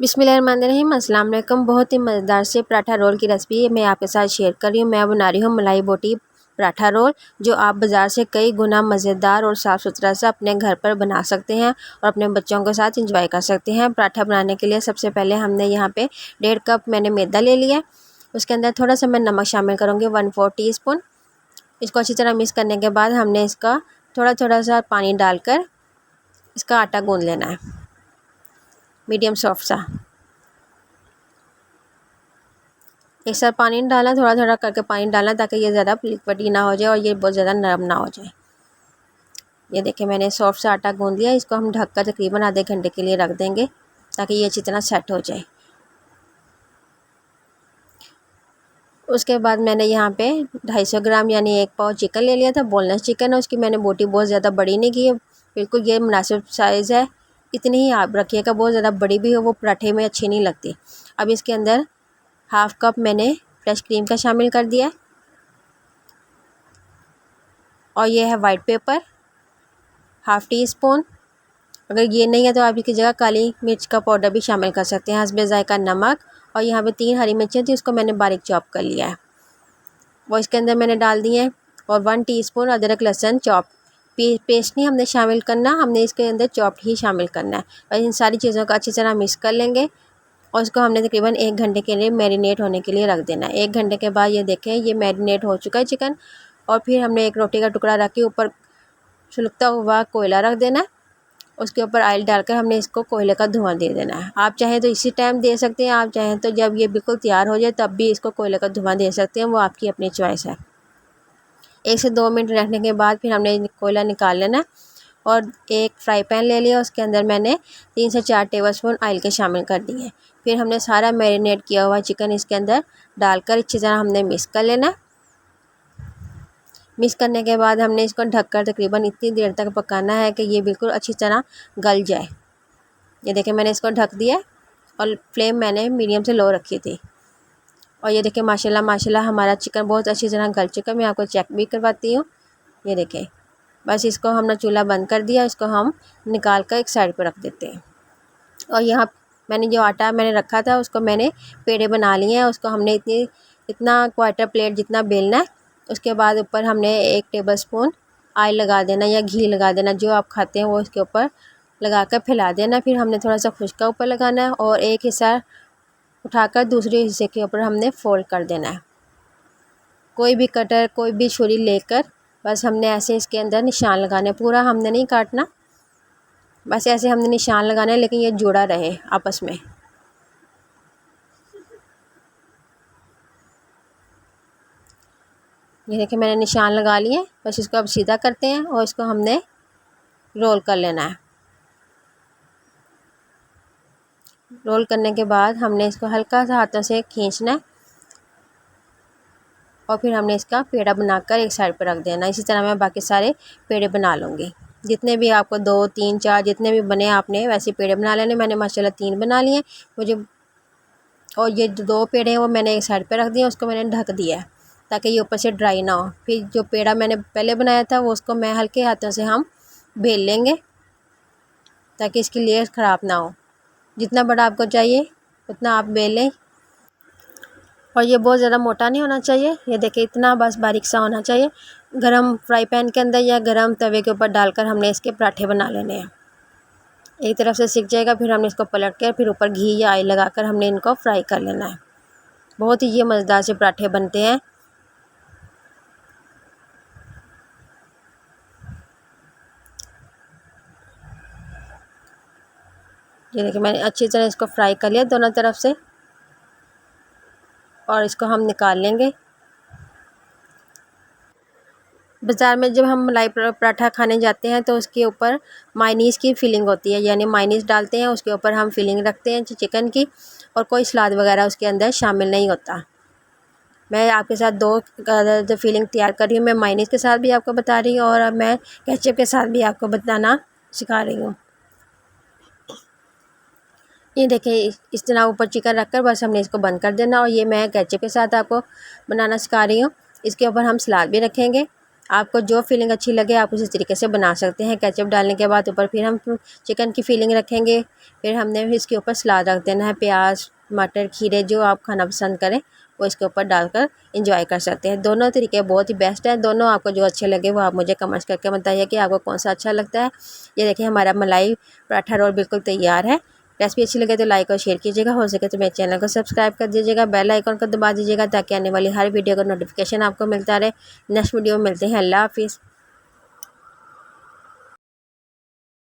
बिस्मिल्लाहिर्रहमानिर्रहीम। अस्सलाम वालेकुम। बहुत ही मज़ेदार से पराठा रोल की रेसिपी मैं आपके साथ शेयर कर रही हूँ। मैं बना रही हूँ मलाई बोटी पराठा रोल, जो आप बाज़ार से कई गुना मज़ेदार और साफ़ सुथरा सा अपने घर पर बना सकते हैं और अपने बच्चों के साथ इंजॉय कर सकते हैं। पराठा बनाने के लिए सबसे पहले हमने यहाँ पे 1.5 कप मैंने मैदा ले लिया। उसके अंदर थोड़ा सा मैं नमक शामिल करूँगी, 1/4 टीस्पून। इसको अच्छी तरह मिक्स करने के बाद हमने इसका थोड़ा थोड़ा सा पानी डालकर इसका आटा गूँध लेना है, मीडियम सॉफ्ट सा। एक साथ पानी नहीं डालना, थोड़ा थोड़ा करके पानी डालना ताकि ये ज़्यादा लिक्विडी ना हो जाए और ये बहुत ज़्यादा नरम ना हो जाए। ये देखिए मैंने सॉफ्ट सा आटा गूँध लिया। इसको हम ढककर तकरीबन आधे घंटे के लिए रख देंगे ताकि ये अच्छी तरह सेट हो जाए। उसके बाद मैंने यहाँ पे 250 ग्राम यानी 1 पाव चिकन ले लिया था। बोनलेस चिकन है, उसकी मैंने बोटी बहुत ज़्यादा बड़ी नहीं की है, बिल्कुल ये मुनासिब साइज़ है। इतनी ही आप रखिएगा, बहुत ज़्यादा बड़ी भी हो वो पराठे में अच्छी नहीं लगती। अब इसके अंदर 1/2 कप मैंने फ्रेश क्रीम का शामिल कर दिया और ये है वाइट पेपर 1/2 टीस्पून। अगर ये नहीं है तो आप इसकी जगह काली मिर्च का पाउडर भी शामिल कर सकते हैं। हस्बे ज़ायका नमक, और यहाँ पे 3 हरी मिर्चें थी, उसको मैंने बारीक चॉप कर लिया है, वो इसके अंदर मैंने डाल दिए हैं। और 1 टीस्पून अदरक लहसुन चॉप, पेस्ट नहीं हमने शामिल करना, हमने इसके अंदर चॉप्ड ही शामिल करना है। और इन सारी चीज़ों को अच्छी तरह मिक्स कर लेंगे और इसको हमने तकरीबन 1 घंटे के लिए मैरिनेट होने के लिए रख देना है। 1 घंटे के बाद ये देखें ये मैरिनेट हो चुका है चिकन। और फिर हमने एक रोटी का टुकड़ा रख के ऊपर सुलगता हुआ कोयला रख देना है, उसके ऊपर ऑयल डालकर हमने इसको कोयले का धुआं दे देना है। आप चाहें तो इसी टाइम दे सकते हैं, आप चाहें तो जब ये बिल्कुल तैयार हो जाए तब भी इसको कोयले का धुआं दे सकते हैं, वो आपकी अपनी चॉइस है। 1 से 2 मिनट रखने के बाद फिर हमने कोयला निकाल लेना है और एक फ्राई पैन ले लिया, उसके अंदर मैंने 3 से 4 टेबलस्पून ऑयल के शामिल कर दिए। फिर हमने सारा मैरिनेट किया हुआ चिकन इसके अंदर डालकर अच्छी तरह हमने मिक्स कर लेना। मिक्स करने के बाद हमने इसको ढककर तकरीबन इतनी देर तक पकाना है कि ये बिल्कुल अच्छी तरह गल जाए। ये देखिए मैंने इसको ढक दिया और फ्लेम मैंने मीडियम से लो रखी थी। और ये देखिए माशाल्लाह माशाल्लाह हमारा चिकन बहुत अच्छी तरह गल चुका है। मैं आपको चेक भी करवाती हूँ। ये देखें, बस इसको हमने चूल्हा बंद कर दिया, इसको हम निकाल कर एक साइड पर रख देते हैं। और यहाँ मैंने जो आटा मैंने रखा था उसको मैंने पेड़े बना लिए हैं। उसको हमने इतना क्वार्टर प्लेट जितना बेलना है। उसके बाद ऊपर हमने 1 टेबलस्पून ऑयल लगा देना या घी लगा देना, जो आप खाते हैं वो इसके ऊपर लगा कर फैला देना। फिर हमने थोड़ा सा खुश्का ऊपर लगाना है और एक हिस्सा उठाकर दूसरे हिस्से के ऊपर हमने फोल्ड कर देना है। कोई भी कटर कोई भी छुरी लेकर बस हमने ऐसे इसके अंदर निशान लगाने, पूरा हमने नहीं काटना, बस ऐसे हमने निशान लगाना है, लेकिन ये जुड़ा रहे आपस में। ये देखिए मैंने निशान लगा लिए, बस इसको अब सीधा करते हैं और इसको हमने रोल कर लेना है। रोल करने के बाद हमने इसको हल्का सा हाथों से खींचना है और फिर हमने इसका पेड़ा बनाकर एक साइड पर रख देना। इसी तरह मैं बाकी सारे पेड़े बना लूँगी। जितने भी आपको 2, 3, 4 जितने भी बने आपने वैसे पेड़े बना लेने। मैंने माशाल्लाह 3 बना लिए मुझे, और ये 2 पेड़े हैं वो मैंने एक साइड पर रख दिए, उसको मैंने ढक दिया है ताकि ये ऊपर से ड्राई ना हो। फिर जो पेड़ा मैंने पहले बनाया था वो उसको मैं हल्के हाथों से हम बेल लेंगे ताकि इसकी लेयर ख़राब ना हो। जितना बड़ा आपको चाहिए उतना आप बेलें, और ये बहुत ज़्यादा मोटा नहीं होना चाहिए। ये देखिए इतना बस बारीक सा होना चाहिए। गरम फ्राई पैन के अंदर या गरम तवे के ऊपर डालकर हमने इसके पराठे बना लेने हैं। एक तरफ से सिक जाएगा, फिर हमने इसको पलट कर फिर ऊपर घी या ऑयल लगाकर हमने इनको फ्राई कर लेना है। बहुत ही ये मज़ेदार से पराठे बनते हैं। ये देखिए मैंने अच्छी तरह इसको फ्राई कर लिया दोनों तरफ से, और इसको हम निकाल लेंगे। बाज़ार में जब हम मलाई पराठा खाने जाते हैं तो उसके ऊपर मायनीज़ की फिलिंग होती है, यानी मायनीज़ डालते हैं, उसके ऊपर हम फिलिंग रखते हैं चिकन की, और कोई सलाद वगैरह उसके अंदर शामिल नहीं होता। मैं आपके साथ 2 जो फिलिंग तैयार कर रही हूँ, मैं मायनीज़ के साथ भी आपको बता रही हूँ और अब मैं केचप के साथ भी आपको बताना सिखा रही हूँ। ये देखिए इस तरह ऊपर चिकन रखकर बस हमने इसको बंद कर देना, और ये मैं केचप के साथ आपको बनाना सिखा रही हूँ। इसके ऊपर हम सलाद भी रखेंगे। आपको जो फीलिंग अच्छी लगे आप उसी तरीके से बना सकते हैं। केचप डालने के बाद ऊपर फिर हम चिकन की फीलिंग रखेंगे। फिर हमने इसके ऊपर सलाद रख देना है, प्याज, मटर, खीरे, जो आप खाना पसंद करें वो इसके ऊपर डालकर इंजॉय कर सकते हैं। दोनों तरीके बहुत ही बेस्ट हैं। दोनों आपको जो अच्छे लगे वो आप मुझे कमेंट्स करके बताइए कि आपको कौन सा अच्छा लगता है। ये देखिए हमारा मलाई पराठा रोल बिल्कुल तैयार है। रेसिपी अच्छी लगे तो लाइक और शेयर कीजिएगा। हो सके तो मेरे चैनल को सब्सक्राइब कर दीजिएगा, बेल आइकन को दबा दीजिएगा ताकि आने वाली हर वीडियो का नोटिफिकेशन आपको मिलता रहे। नेक्स्ट वीडियो में मिलते हैं। अल्लाह हाफिज़।